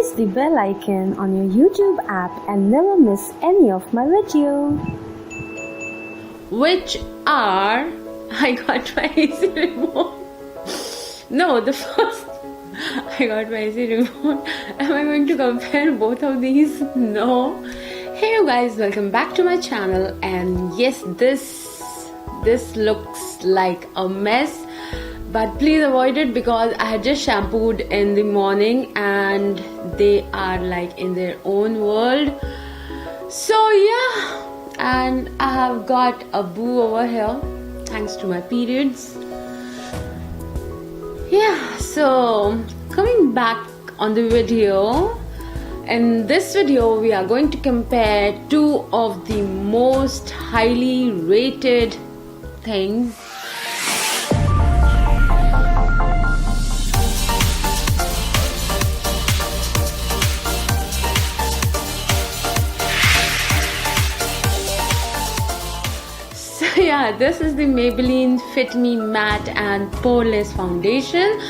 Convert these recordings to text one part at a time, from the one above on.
press the bell icon on your YouTube app and never miss any of my videos. Which are, I got my AC remote. No, the first, I got my AC remote. Am I going to compare both of these? No. Hey you guys, welcome back to my channel. And yes, this looks like a mess, but please avoid it because I had just shampooed in the morning and they are like in their own world. So yeah, and I have got a boo over here thanks to my periods. Yeah, so coming back on the video, in this video we are going to compare two of the most highly rated things. So yeah, this is the Maybelline Fit Me Matte and Poreless Foundation.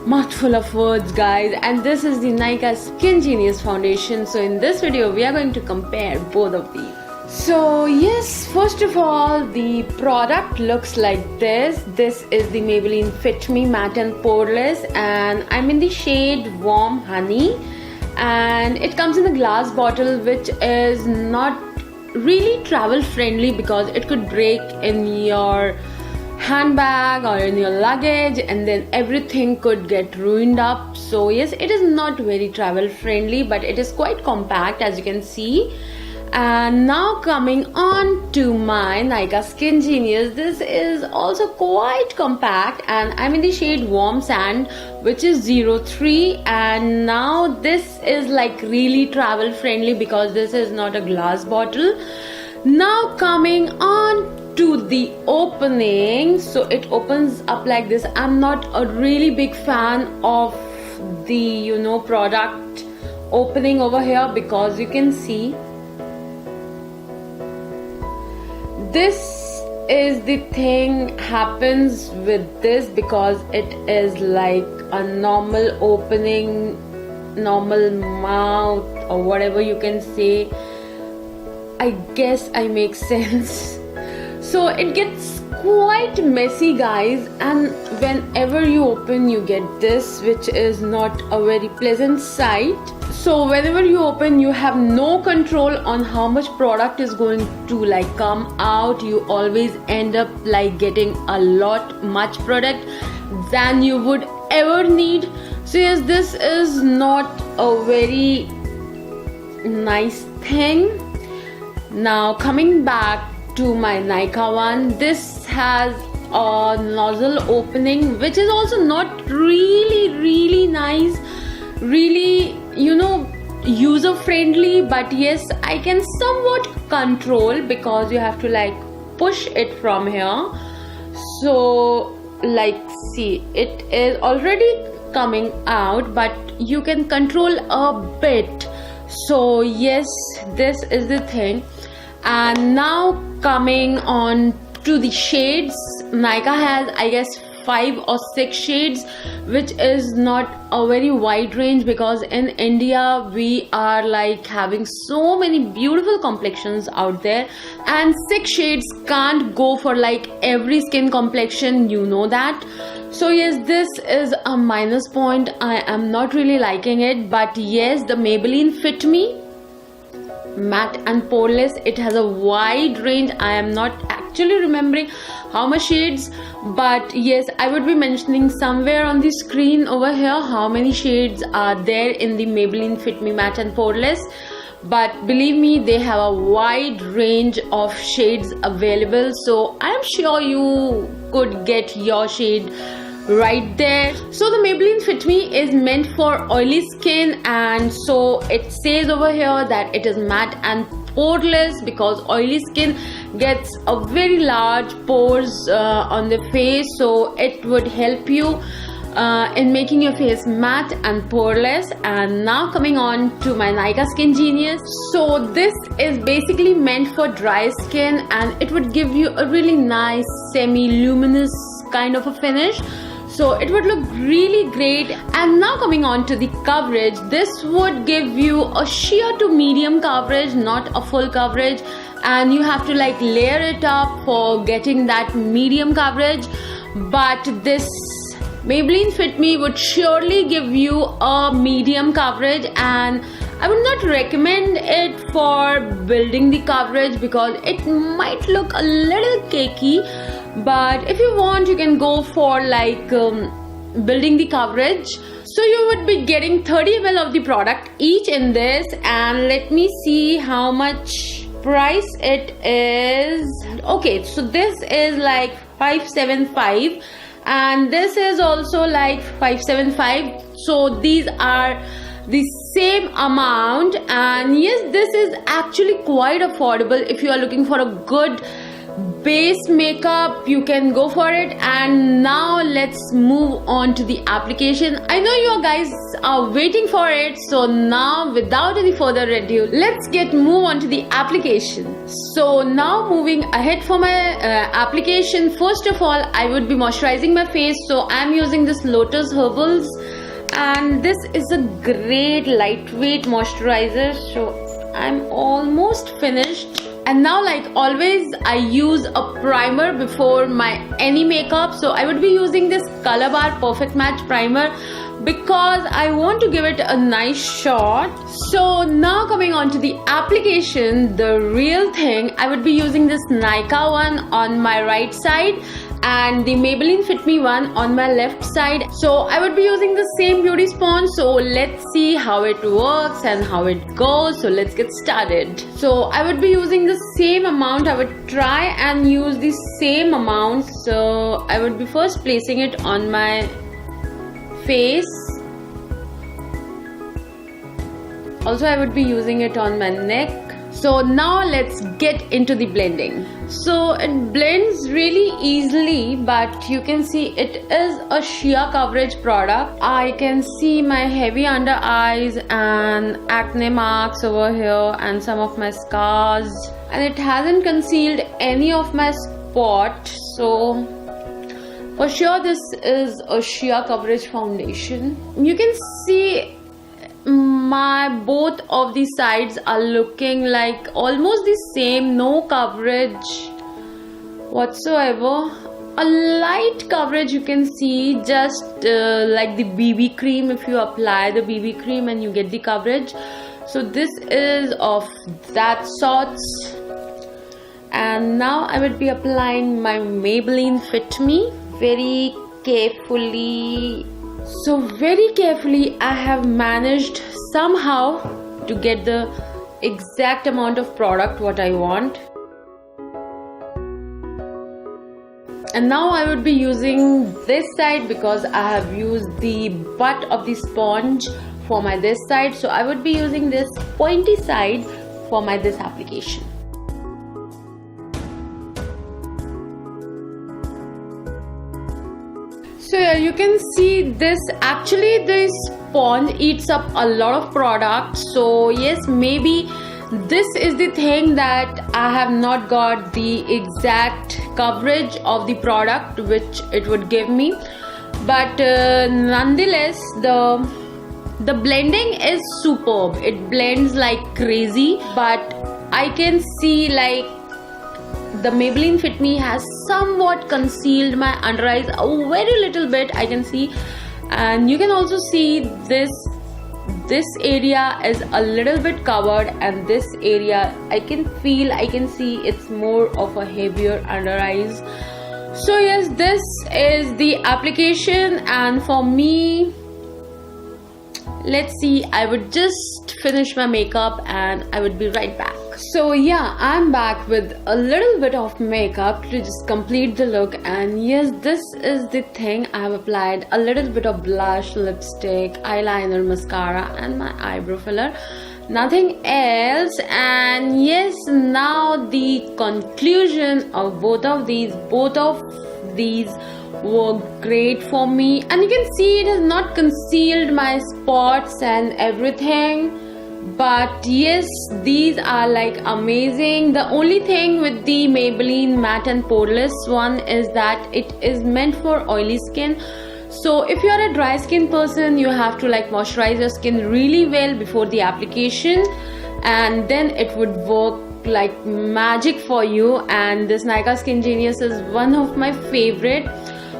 Mouthful of words, guys. And this is the Nykaa SkinGenius foundation. So in this video we are going to compare both of these. So yes, first of all, the product looks like this. This is the Maybelline Fit Me Matte and Poreless, and I'm in the shade Warm Honey, and it comes in a glass bottle, which is not really travel friendly because it could break in your handbag or in your luggage and then everything could get ruined up. So yes, it is not very travel friendly, but it is quite compact, as you can see. And now coming on to my Nykaa SkinGenius, this is also quite compact and I'm in the shade Warm Sand, which is 03, and now this is like really travel friendly because this is not a glass bottle. Now coming on to the opening, so it opens up like this. I'm not a really big fan of the product opening over here because you can see this is the thing happens with this because it is like a normal opening, normal mouth or whatever you can say. I guess I make sense. So it gets quite messy, guys, and whenever you open you get this, which is not a very pleasant sight. So whenever you open you have no control on how much product is going to like come out. You always end up like getting a much product than you would ever need. So yes, this is not a very nice thing. Now coming back to my Nykaa one, this has a nozzle opening which is also not really nice, really user friendly, but yes, I can somewhat control because you have to like push it from here. So like see, it is already coming out but you can control a bit. So yes, this is the thing. And now coming on to the shades, Nykaa has I guess 5 or 6 shades, which is not a very wide range because in India we are like having so many beautiful complexions out there, and 6 shades can't go for like every skin complexion, you know that. So yes, this is a minus point. I am not really liking it, but yes, the Maybelline Fit Me Matte and Poreless, it has a wide range. I am not actually remembering how much shades, but yes, I would be mentioning somewhere on the screen over here how many shades are there in the Maybelline Fit Me Matte and Poreless. But believe me, they have a wide range of shades available, so I am sure you could get your shade right there. So the Maybelline Fit Me is meant for oily skin, and so it says over here that it is matte and poreless because oily skin gets a very large pores on the face, so it would help you in making your face matte and poreless. And now coming on to my Nykaa SkinGenius, so this is basically meant for dry skin and it would give you a really nice semi-luminous kind of a finish. so it would look really great. And now coming on to the coverage, this would give you a sheer to medium coverage, not a full coverage, and you have to like layer it up for getting that medium coverage. But this Maybelline Fit Me would surely give you a medium coverage, and I would not recommend it for building the coverage because it might look a little cakey. But if you want, you can go for like building the coverage. So you would be getting 30 ml of the product each in this, and let me see how much price it is. Okay, so this is like 575 and this is also like 575, so these are the same amount. And yes, this is actually quite affordable. If you are looking for a good base makeup, you can go for it. And now let's move on to the application. I know you guys are waiting for it, so now without any further ado, let's move on to the application. So now moving ahead for my application, first of all I would be moisturizing my face. So I'm using this Lotus Herbals, and this is a great lightweight moisturizer. So I'm almost finished. And now, like always, I use a primer before any makeup. So I would be using this Color Bar Perfect Match Primer because I want to give it a nice shot. So now coming on to the application, the real thing, I would be using this Nykaa one on my right side and the Maybelline Fit Me one on my left side. So I would be using the same beauty sponge. So let's see how it works and how it goes. So let's get started. So I would be using the same amount. I would try and use the same amount. So I would be first placing it on my face. Also I would be using it on my neck. So now let's get into the blending. So it blends really easily, but you can see it is a sheer coverage product. I can see my heavy under eyes and acne marks over here and some of my scars, and it hasn't concealed any of my spots. So for sure this is a sheer coverage foundation. You can see both of the sides are looking like almost the same, no coverage whatsoever. A light coverage you can see, just like the BB cream. If you apply the BB cream and you get the coverage, so this is of that sorts. And now I would be applying my Maybelline Fit Me very carefully. So very carefully I have managed somehow to get the exact amount of product what I want. And now I would be using this side because I have used the butt of the sponge for my this side. So I would be using this pointy side for my this application. So yeah, you can see this, actually this sponge eats up a lot of product. So yes, maybe this is the thing that I have not got the exact coverage of the product which it would give me. But nonetheless, the blending is superb. It blends like crazy, but I can see like the Maybelline Fit Me has somewhat concealed my under eyes a very little bit, I can see. And you can also see this area is a little bit covered, and this area I can see it's more of a heavier under eyes. So yes, this is the application, and for me, let's see, I would just finish my makeup and I would be right back. So yeah, I'm back with a little bit of makeup to just complete the look. And yes, this is the thing. I have applied a little bit of blush, lipstick, eyeliner, mascara and my eyebrow filler, nothing else. And yes, now the conclusion of both of these were great for me. And you can see it has not concealed my spots and everything. But yes, these are like amazing. The only thing with the Maybelline Matte and Poreless one is that it is meant for oily skin. So if you are a dry skin person, you have to like moisturize your skin really well before the application, and then it would work like magic for you. And this Nykaa SkinGenius is one of my favorite.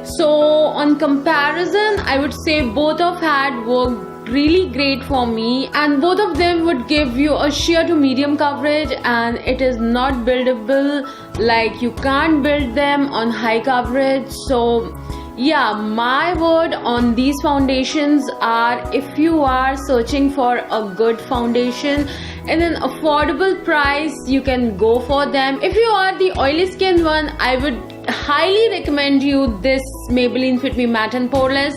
So on comparison, I would say both of had worked really great for me, and both of them would give you a sheer to medium coverage, and it is not buildable, like you can't build them on high coverage. So yeah, my word on these foundations are, if you are searching for a good foundation in an affordable price, you can go for them. If you are the oily skin one, I would highly recommend you this Maybelline Fit Me Matte and Poreless.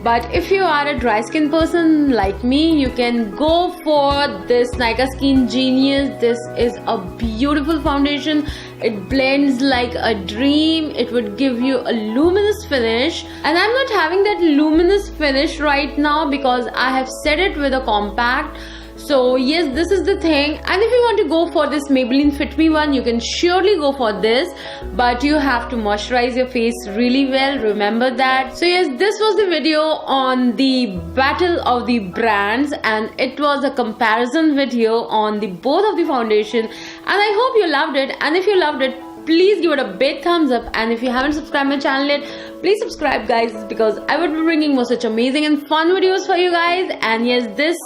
But if you are a dry skin person like me, you can go for this Nykaa SkinGenius. This is a beautiful foundation. It blends like a dream. It would give you a luminous finish, and I'm not having that luminous finish right now because I have set it with a compact. So yes, this is the thing. And if you want to go for this Maybelline Fit Me one, you can surely go for this, but you have to moisturize your face really well, remember that. So yes, this was the video on the battle of the brands, and it was a comparison video on the both of the foundation, and I hope you loved it. And if you loved it, please give it a big thumbs up, and if you haven't subscribed my channel yet, please subscribe guys, because I would be bringing more such amazing and fun videos for you guys. And yes, this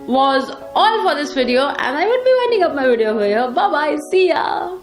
was all for this video, and I would be winding up my video here. Bye bye, see ya.